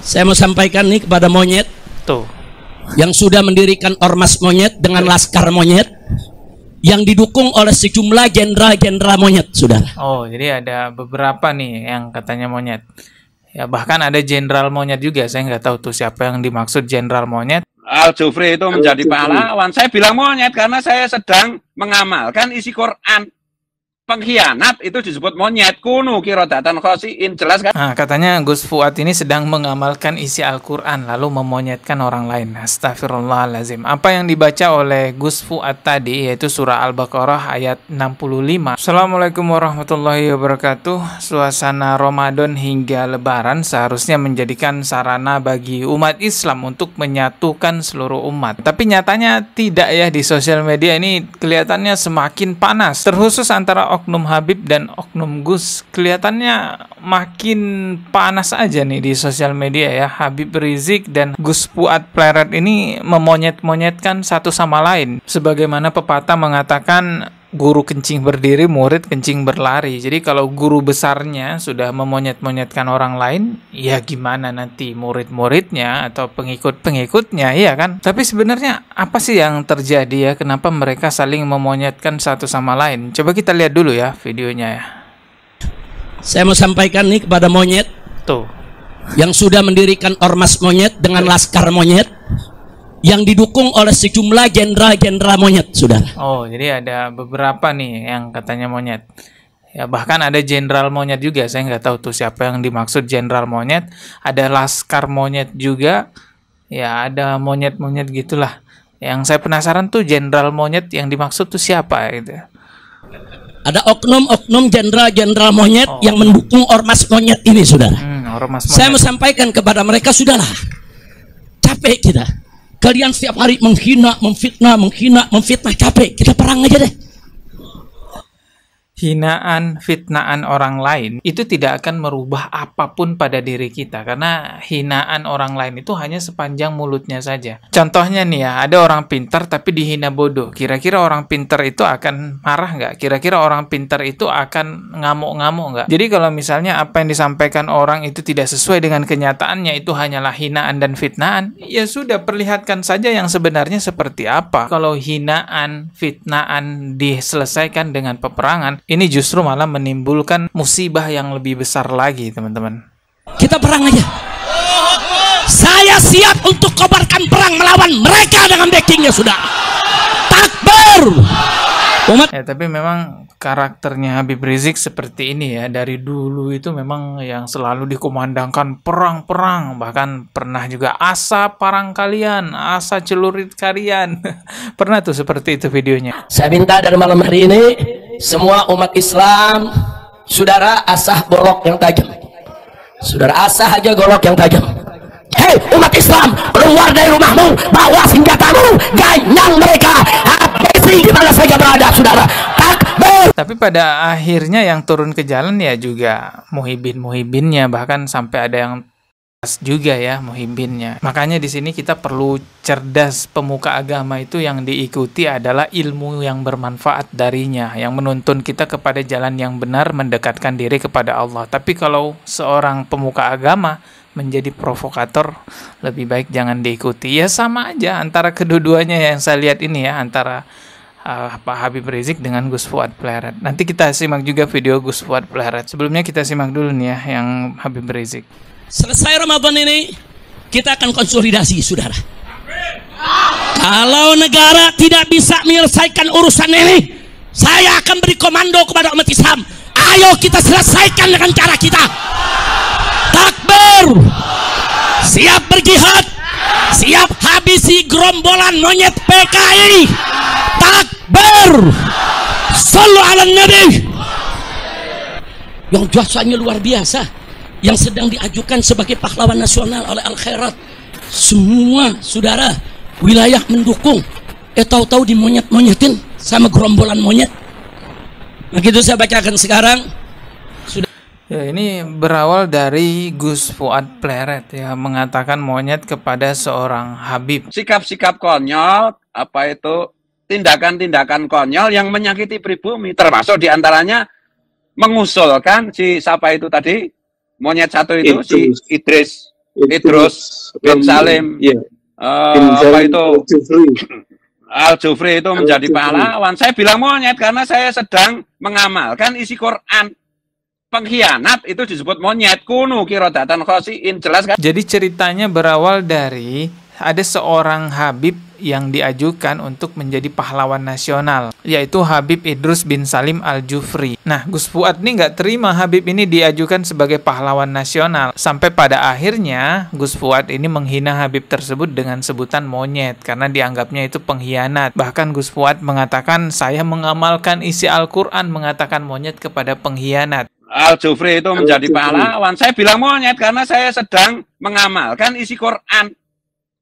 Saya mau sampaikan nih kepada monyet Tuh. yang sudah mendirikan ormas monyet dengan laskar monyet yang didukung oleh sejumlah jenderal-jenderal monyet, saudara. Oh, jadi ada beberapa nih yang katanya monyet. Ya, bahkan ada jenderal monyet juga. Saya nggak tahu tuh siapa yang dimaksud jenderal monyet. Al-Jufri itu menjadi pahlawan. Saya bilang monyet karena saya sedang mengamalkan isi Quran. Pengkhianat itu disebut monyet. Kunu kirodatan khosiin, jelas kan? Nah, katanya Gus Fuad ini sedang mengamalkan isi Al-Quran lalu memonyetkan orang lain. Astagfirullahaladzim. Apa yang dibaca oleh Gus Fuad tadi yaitu surah Al-Baqarah ayat 65. Assalamualaikum warahmatullahi wabarakatuh. Suasana Ramadan hingga Lebaran seharusnya menjadikan sarana bagi umat Islam untuk menyatukan seluruh umat. Tapi nyatanya tidak ya, di sosial media ini kelihatannya semakin panas. Terkhusus antara oknum Habib dan oknum Gus, kelihatannya makin panas aja nih di sosial media ya. Habib Rizik dan Gus Fuad Pleret ini memonyet-monyetkan satu sama lain. Sebagaimana pepatah mengatakan, guru kencing berdiri, murid kencing berlari. Jadi kalau guru besarnya sudah memonyet-monyetkan orang lain, ya gimana nanti murid-muridnya atau pengikut-pengikutnya, iya kan? Tapi sebenarnya apa sih yang terjadi ya? Kenapa mereka saling memonyetkan satu sama lain? Coba kita lihat dulu ya videonya ya. Saya mau sampaikan nih kepada monyet Tuh. yang sudah mendirikan ormas monyet dengan laskar monyet yang didukung oleh sejumlah jenderal-jenderal monyet, saudara. Oh, jadi ada beberapa nih yang katanya monyet. Ya, bahkan ada jenderal monyet juga. Saya nggak tahu tuh siapa yang dimaksud jenderal monyet. Ada laskar monyet juga. Ya, ada monyet-monyet gitulah. Yang saya penasaran tuh jenderal monyet yang dimaksud tuh siapa gitu. Ada oknum-oknum jenderal-jenderal monyet yang mendukung ormas monyet ini, saudara. Ormas monyet. Saya mau sampaikan kepada mereka, sudahlah. Capek kita. Kalian setiap hari menghina, memfitnah, capek. Kita perang aja deh. Hinaan, fitnaan orang lain itu tidak akan merubah apapun pada diri kita, karena hinaan orang lain itu hanya sepanjang mulutnya saja. Contohnya nih ya, ada orang pintar tapi dihina bodoh. Kira-kira orang pintar itu akan marah nggak? Kira-kira orang pintar itu akan ngamuk-ngamuk nggak? Jadi kalau misalnya apa yang disampaikan orang itu tidak sesuai dengan kenyataannya, itu hanyalah hinaan dan fitnaan, ya sudah, perlihatkan saja yang sebenarnya seperti apa. Kalau hinaan, fitnaan diselesaikan dengan peperangan, ini justru malah menimbulkan musibah yang lebih besar lagi, teman-teman. Kita perang aja. Saya siap untuk kobarkan perang melawan mereka dengan backingnya, sudah. Takbir. Umat. Ya, tapi memang karakternya Habib Rizik seperti ini ya. Dari dulu itu memang yang selalu dikumandangkan perang-perang. Bahkan pernah juga asa parang kalian, asa celurit kalian. Pernah tuh seperti itu videonya. Saya minta dari malam hari ini, semua umat Islam, saudara, asah golok yang tajam. Saudara, asah aja golok yang tajam. Hei umat Islam, keluar dari rumahmu, bawa senjatamu, ganyang mereka, habisi di mana saja berada, saudara. Takbir. Tapi pada akhirnya yang turun ke jalan ya juga muhibin-muhibinnya, bahkan sampai ada yang juga ya muhibinnya. Makanya di sini kita perlu cerdas. Pemuka agama itu yang diikuti adalah ilmu yang bermanfaat darinya, yang menuntun kita kepada jalan yang benar, mendekatkan diri kepada Allah. Tapi kalau seorang pemuka agama menjadi provokator, lebih baik jangan diikuti. Ya sama aja antara kedua-duanya yang saya lihat ini ya, antara Pak Habib Rizik dengan Gus Fuad Pleret. Nanti kita simak juga video Gus Fuad Pleret. Sebelumnya kita simak dulu nih ya yang Habib Rizik. Selesai Ramadan ini, kita akan konsolidasi, saudara. Kalau negara tidak bisa menyelesaikan urusan ini, saya akan beri komando kepada umat Islam. Ayo kita selesaikan dengan cara kita. Takbir. Siap berjihad, siap habisi gerombolan monyet PKI. Takbir. Sallu ala Nabi. Yang jasanya luar biasa, yang sedang diajukan sebagai pahlawan nasional oleh Al-Khairat. Semua saudara wilayah mendukung. Tahu-tahu dimonyet-monyetin sama gerombolan monyet. Begitu saya bacakan sekarang. Ya, ini berawal dari Gus Fuad Pleret ya, mengatakan monyet kepada seorang Habib. Sikap-sikap konyol, apa itu, tindakan-tindakan konyol yang menyakiti pribumi, termasuk diantaranya mengusulkan si siapa itu tadi, monyet satu itu, si Idris Idrus bin Salim, ya, apa itu Jufri. Al-Jufri itu menjadi pahlawan. Saya bilang monyet karena saya sedang mengamalkan isi Quran. Pengkhianat itu disebut monyet. Kunu qiradatan khasiin, jelas kan? Jadi ceritanya berawal dari ada seorang Habib yang diajukan untuk menjadi pahlawan nasional, yaitu Habib Idrus bin Salim Al-Jufri. Nah, Gus Fuad ini nggak terima Habib ini diajukan sebagai pahlawan nasional. Sampai pada akhirnya Gus Fuad ini menghina Habib tersebut dengan sebutan monyet karena dianggapnya itu pengkhianat. Bahkan Gus Fuad mengatakan, saya mengamalkan isi Al-Quran, mengatakan monyet kepada pengkhianat. Al-Jufri itu menjadi pahlawan. Saya bilang monyet karena saya sedang mengamalkan isi Quran.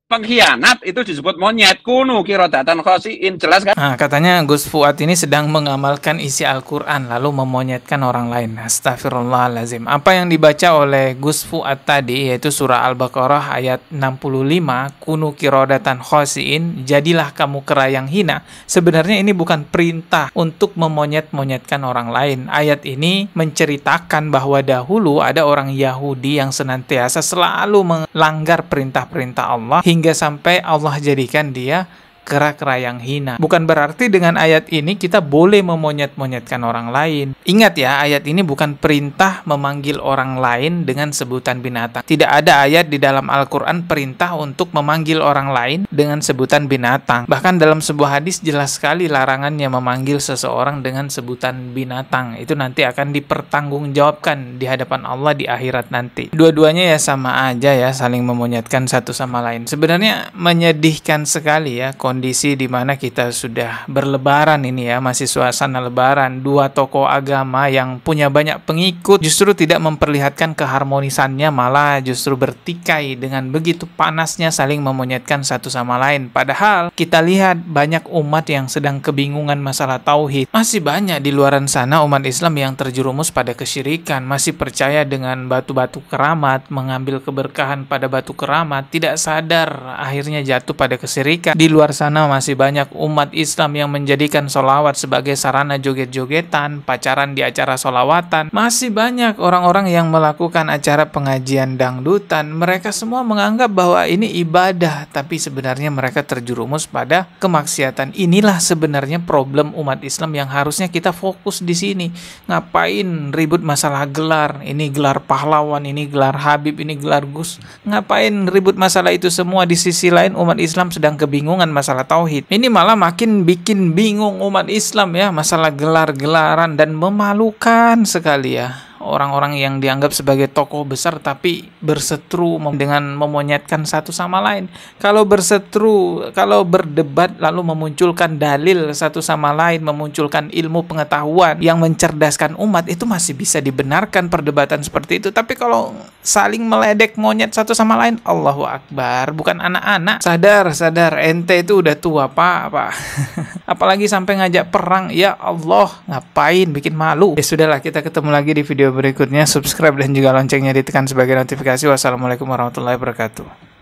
Pengkhianat itu disebut monyet. Kunu qiradatan khasiin, jelas kan? Nah, katanya Gus Fuad ini sedang mengamalkan isi Al-Quran lalu memonyetkan orang lain. Astagfirullahaladzim. Apa yang dibaca oleh Gus Fuad tadi yaitu surah Al-Baqarah ayat 65, kunu qiradatan khasiin, jadilah kamu kera yang hina. Sebenarnya ini bukan perintah untuk memonyet-monyetkan orang lain. Ayat ini menceritakan bahwa dahulu ada orang Yahudi yang senantiasa selalu melanggar perintah-perintah Allah hingga sampai Allah jadikan dia kera-kera yang hina. Bukan berarti dengan ayat ini kita boleh memonyet-monyetkan orang lain. Ingat ya, ayat ini bukan perintah memanggil orang lain dengan sebutan binatang. Tidak ada ayat di dalam Al-Quran perintah untuk memanggil orang lain dengan sebutan binatang. Bahkan dalam sebuah hadis jelas sekali larangannya memanggil seseorang dengan sebutan binatang. Itu nanti akan dipertanggungjawabkan di hadapan Allah di akhirat nanti. Dua-duanya ya sama aja ya, saling memonyetkan satu sama lain. Sebenarnya menyedihkan sekali ya kondisi di mana kita sudah berlebaran ini ya, masih suasana lebaran, dua tokoh agama yang punya banyak pengikut justru tidak memperlihatkan keharmonisannya, malah justru bertikai dengan begitu panasnya saling memonyetkan satu sama lain. Padahal kita lihat banyak umat yang sedang kebingungan masalah tauhid. Masih banyak di luaran sana umat Islam yang terjerumus pada kesyirikan, masih percaya dengan batu-batu keramat, mengambil keberkahan pada batu keramat, tidak sadar akhirnya jatuh pada kesyirikan. Di luar sana masih banyak umat Islam yang menjadikan sholawat sebagai sarana joget-jogetan, pacaran di acara sholawatan. Masih banyak orang-orang yang melakukan acara pengajian dangdutan. Mereka semua menganggap bahwa ini ibadah, tapi sebenarnya mereka terjerumus pada kemaksiatan. Inilah sebenarnya problem umat Islam yang harusnya kita fokus di sini. Ngapain ribut masalah gelar? Ini gelar pahlawan, ini gelar Habib, ini gelar Gus. Ngapain ribut masalah itu semua? Di sisi lain umat Islam sedang kebingungan masalah tauhid. Ini malah makin bikin bingung umat Islam ya, masalah gelar-gelaran, dan memalukan sekali ya. Orang-orang yang dianggap sebagai tokoh besar tapi berseteru dengan memonyetkan satu sama lain. Kalau berseteru, kalau berdebat lalu memunculkan dalil satu sama lain, memunculkan ilmu pengetahuan yang mencerdaskan umat, itu masih bisa dibenarkan perdebatan seperti itu. Tapi kalau saling meledek monyet satu sama lain, Allahu Akbar, bukan anak-anak. Sadar, ente itu udah tua Pak. Apalagi sampai ngajak perang, ya Allah, ngapain, bikin malu. Ya sudahlah, kita ketemu lagi di video berikutnya. Subscribe dan juga loncengnya ditekan sebagai notifikasi. Wassalamualaikum warahmatullahi wabarakatuh.